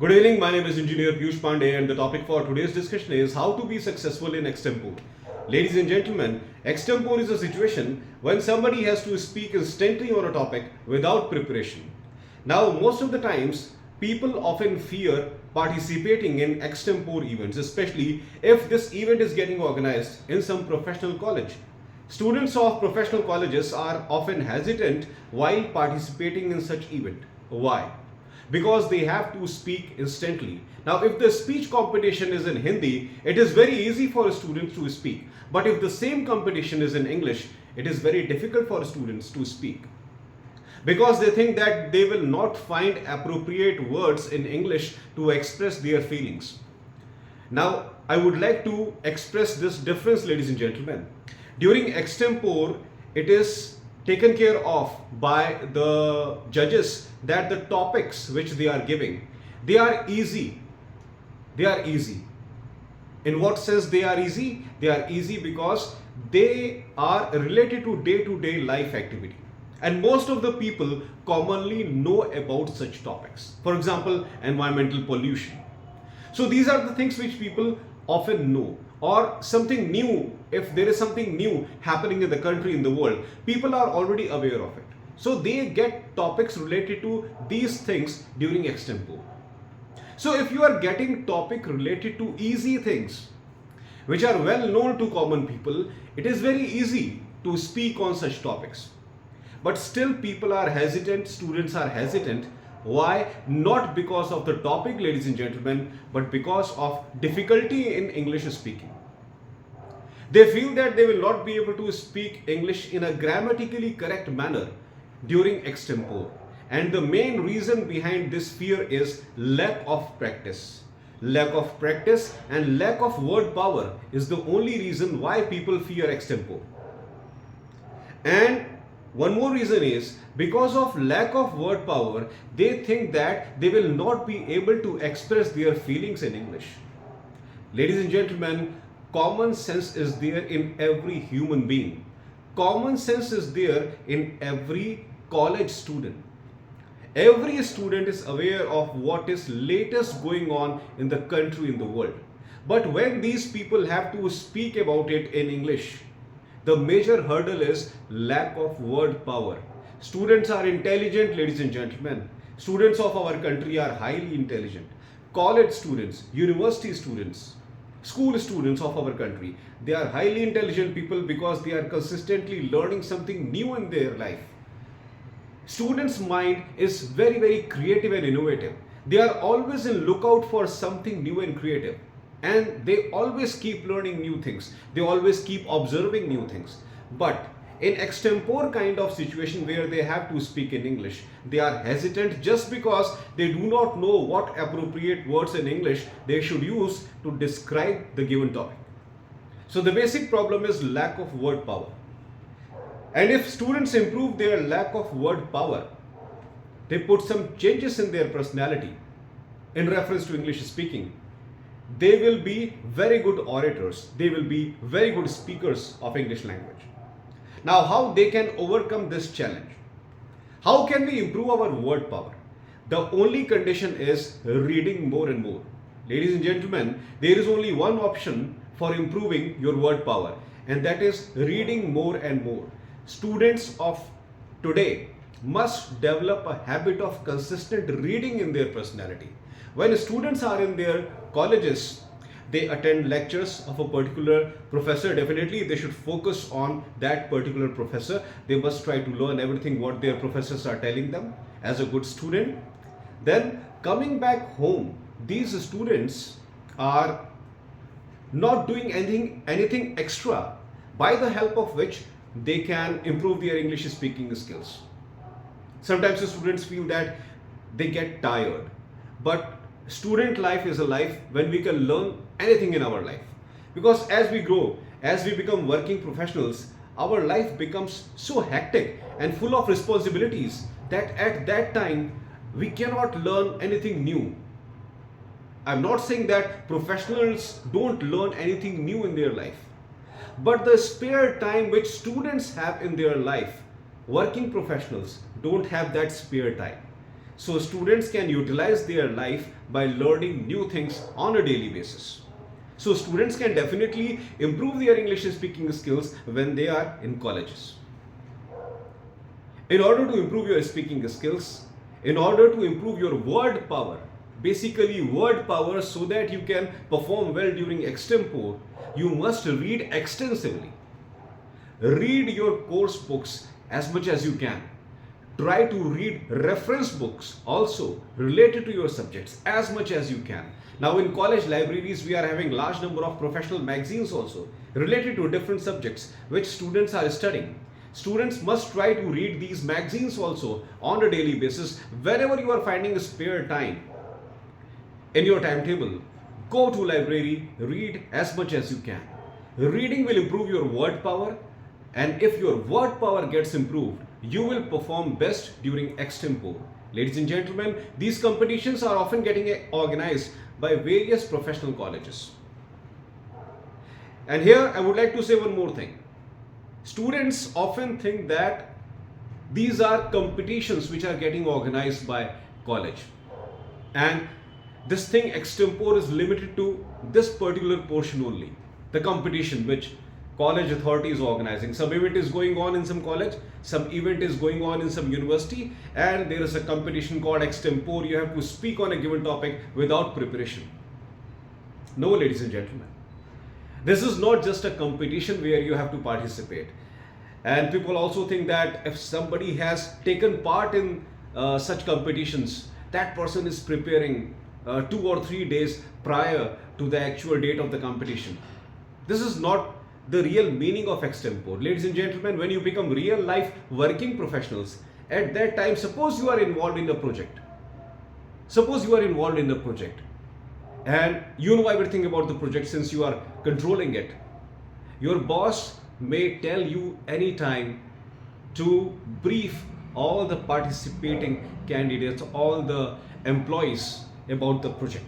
Good evening, my name is Engineer Piyush Pandey and the topic for today's discussion is how to be successful in extempore. Ladies and gentlemen, extempore is a situation when somebody has to speak instantly on a topic without preparation. Now, most of the times, people often fear participating in extempore events, especially if this event is getting organized in some professional college. Students of professional colleges are often hesitant while participating in such event. Why? Because they have to speak instantly. Now, if the speech competition is in Hindi, it is very easy for students to speak. But if the same competition is in English, it is very difficult for students to speak. Because they think that they will not find appropriate words in English to express their feelings. Now, I would like to express this difference, ladies and gentlemen. During extempore, it is taken care of by the judges that the topics which they are giving, they are easy. They are easy. In what sense they are easy? They are easy because they are related to day-to-day life activity. And most of the people commonly know about such topics. For example, environmental pollution. So these are the things which people often know. Or something new, if there is something new happening in the country, in the world, people are already aware of it. So they get topics related to these things during extempore. So if you are getting topic related to easy things, which are well known to common people, it is very easy to speak on such topics. But still people are hesitant, students are hesitant. Why? Not because of the topic, ladies and gentlemen, but because of difficulty in English speaking. They feel that they will not be able to speak English in a grammatically correct manner during extempore. And the main reason behind this fear is lack of practice. Lack of practice and lack of word power is the only reason why people fear extempore. And one more reason is because of lack of word power, they think that they will not be able to express their feelings in English. Ladies and gentlemen, common sense is there in every human being. Common sense is there in every college student. Every student is aware of what is latest going on in the country, in the world. But when these people have to speak about it in English, the major hurdle is lack of word power. Students are intelligent, ladies and gentlemen. Students of our country are highly intelligent. College students, university students, school students of our country, they are highly intelligent people because they are consistently learning something new in their life. Students' mind is very, very creative and innovative. They are always in lookout for something new and creative. And they always keep learning new things. They always keep observing new things. But in extempore kind of situation where they have to speak in English, they are hesitant just because they do not know what appropriate words in English they should use to describe the given topic. So the basic problem is lack of word power. And if students improve their lack of word power, they put some changes in their personality in reference to English speaking, they will be very good orators. They will be very good speakers of English language. Now, how they can overcome this challenge? How can we improve our word power? The only condition is reading more and more. Ladies and gentlemen, there is only one option for improving your word power, and that is reading more and more. Students of today must develop a habit of consistent reading in their personality. When students are in their colleges, they attend lectures of a particular professor. Definitely they should focus on that particular professor. They must try to learn everything what their professors are telling them as a good student. Then coming back home, these students are not doing anything extra by the help of which they can improve their English speaking skills. Sometimes the students feel that they get tired, but student life is a life when we can learn anything in our life. Because as we grow, as we become working professionals, our life becomes so hectic and full of responsibilities that at that time we cannot learn anything new. I'm not saying that professionals don't learn anything new in their life, but the spare time which students have in their life, working professionals don't have that spare time. so students can utilize their life by learning new things on a daily basis. So students can definitely improve their English speaking skills when they are in colleges. In order to improve your speaking skills, in order to improve your word power, basically word power, so that you can perform well during extempore, you must read extensively. Read your course books as much as you can. Try to read reference books also related to your subjects as much as you can. Now in college libraries, we are having large number of professional magazines also related to different subjects which students are studying. Students must try to read these magazines also on a daily basis. Whenever you are finding a spare time in your timetable, go to library, read as much as you can. Reading will improve your word power, and if your word power gets improved, you will perform best during extempore. Ladies and gentlemen, these competitions are often getting organized by various professional colleges. And here I would like to say one more thing. Students often think that these are competitions which are getting organized by college, and this thing extempore is limited to this particular portion only, the competition which college authority is organizing. Some event is going on in some college, some event is going on in some university, and there is a competition called extempore. You have to speak on a given topic without preparation. No, ladies and gentlemen, this is not just a competition where you have to participate. And people also think that if somebody has taken part in such competitions, that person is preparing 2 or 3 days prior to the actual date of the competition. This is not the real meaning of extempore. Ladies and gentlemen, when you become real life working professionals, at that time, suppose you are involved in a project. Suppose you are involved in a project and you know everything about the project since you are controlling it. Your boss may tell you anytime to brief all the participating candidates, all the employees about the project.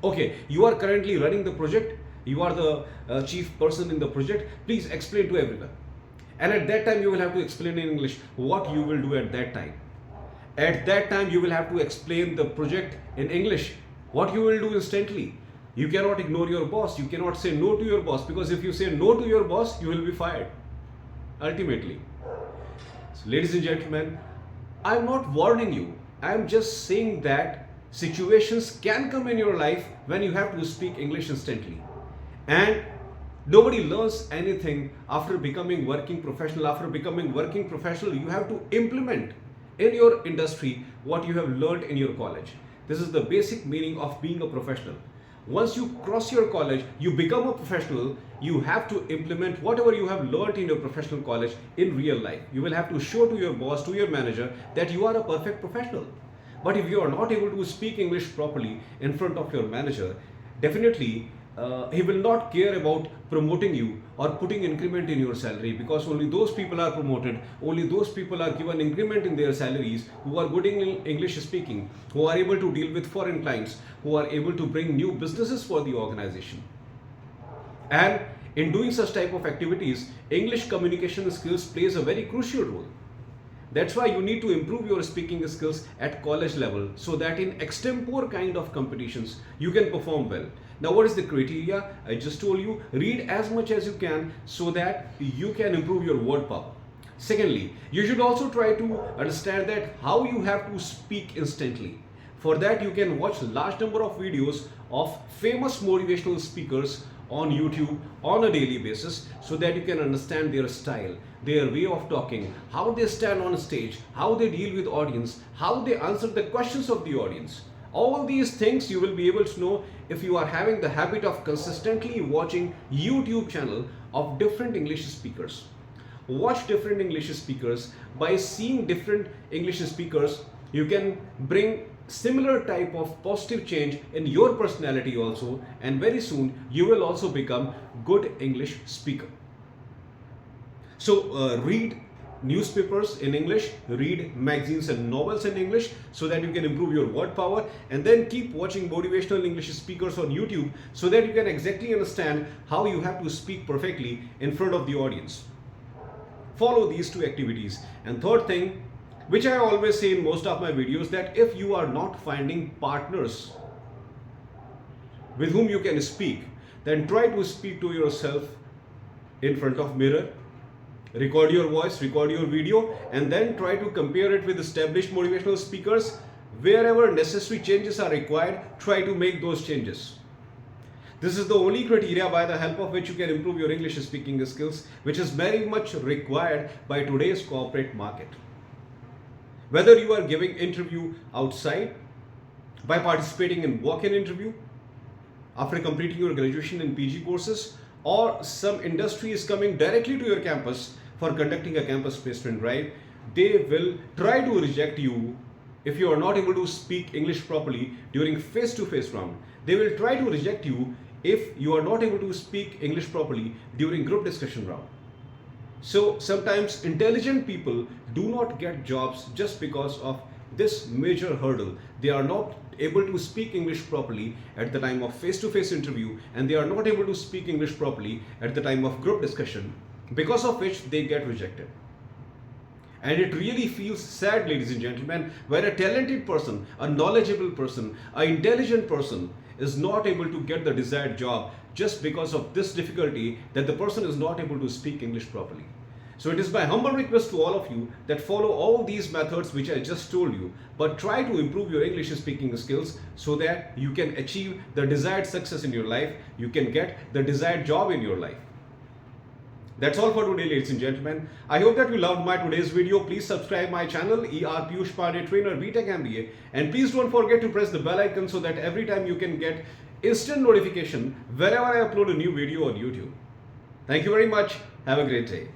Okay, you are currently running the project, you are the chief person in the project, please explain to everyone. And at that time you will have to explain in English what you will do at that time. At that time you will have to explain the project in English, what you will do instantly. You cannot ignore your boss, you cannot say no to your boss, because if you say no to your boss, you will be fired ultimately. So, ladies and gentlemen, I am not warning you, I am just saying that situations can come in your life when you have to speak English instantly. And nobody learns anything after becoming working professional. After becoming working professional, you have to implement in your industry what you have learned in your college. This is the basic meaning of being a professional. Once you cross your college, you become a professional, you have to implement whatever you have learned in your professional college in real life. You will have to show to your boss, to your manager, that you are a perfect professional. But if you are not able to speak English properly in front of your manager, definitely he will not care about promoting you or putting increment in your salary, because only those people are promoted, only those people are given increment in their salaries who are good in English speaking, who are able to deal with foreign clients, who are able to bring new businesses for the organization. And in doing such type of activities, English communication skills plays a very crucial role. That's why you need to improve your speaking skills at college level, so that in extempore kind of competitions you can perform well. Now, what is the criteria? I just told you, read as much as you can so that you can improve your word power. Secondly, you should also try to understand that how you have to speak instantly. For that, you can watch large number of videos of famous motivational speakers on YouTube on a daily basis, so that you can understand their style, their way of talking, how they stand on stage, how they deal with audience, how they answer the questions of the audience. All these things you will be able to know if you are having the habit of consistently watching YouTube channel of different English speakers. Watch different English speakers. By seeing different English speakers, you can bring similar type of positive change in your personality also, and very soon you will also become good English speaker. So read newspapers in English, read magazines and novels in English, so that you can improve your word power, and then keep watching motivational English speakers on YouTube, so that you can exactly understand how you have to speak perfectly in front of the audience. Follow these two activities. And third thing, which I always say in most of my videos, that if you are not finding partners with whom you can speak, then try to speak to yourself in front of mirror, record your voice, record your video, and then try to compare it with established motivational speakers. Wherever necessary changes are required, try to make those changes. This is the only criteria by the help of which you can improve your English speaking skills, which is very much required by today's corporate market. Whether you are giving interview outside, by participating in walk-in interview, after completing your graduation in PG courses, or some industry is coming directly to your campus for conducting a campus placement drive, they will try to reject you if you are not able to speak English properly during face-to-face round. They will try to reject you if you are not able to speak English properly during group discussion round. So sometimes intelligent people do not get jobs just because of this major hurdle. They are not able to speak English properly at the time of face-to-face interview, and they are not able to speak English properly at the time of group discussion, because of which they get rejected. And it really feels sad, ladies and gentlemen, where a talented person, a knowledgeable person, an intelligent person is not able to get the desired job just because of this difficulty that the person is not able to speak English properly. So it is my humble request to all of you that follow all these methods which I just told you, but try to improve your English speaking skills so that you can achieve the desired success in your life, you can get the desired job in your life. That's all for today, ladies and gentlemen. I hope that you loved my today's video. Please subscribe my channel, ER Piyush Pandey Trainer B.Tech MBA, and please don't forget to press the bell icon so that every time you can get instant notification whenever I upload a new video on YouTube. Thank you very much. Have a great day.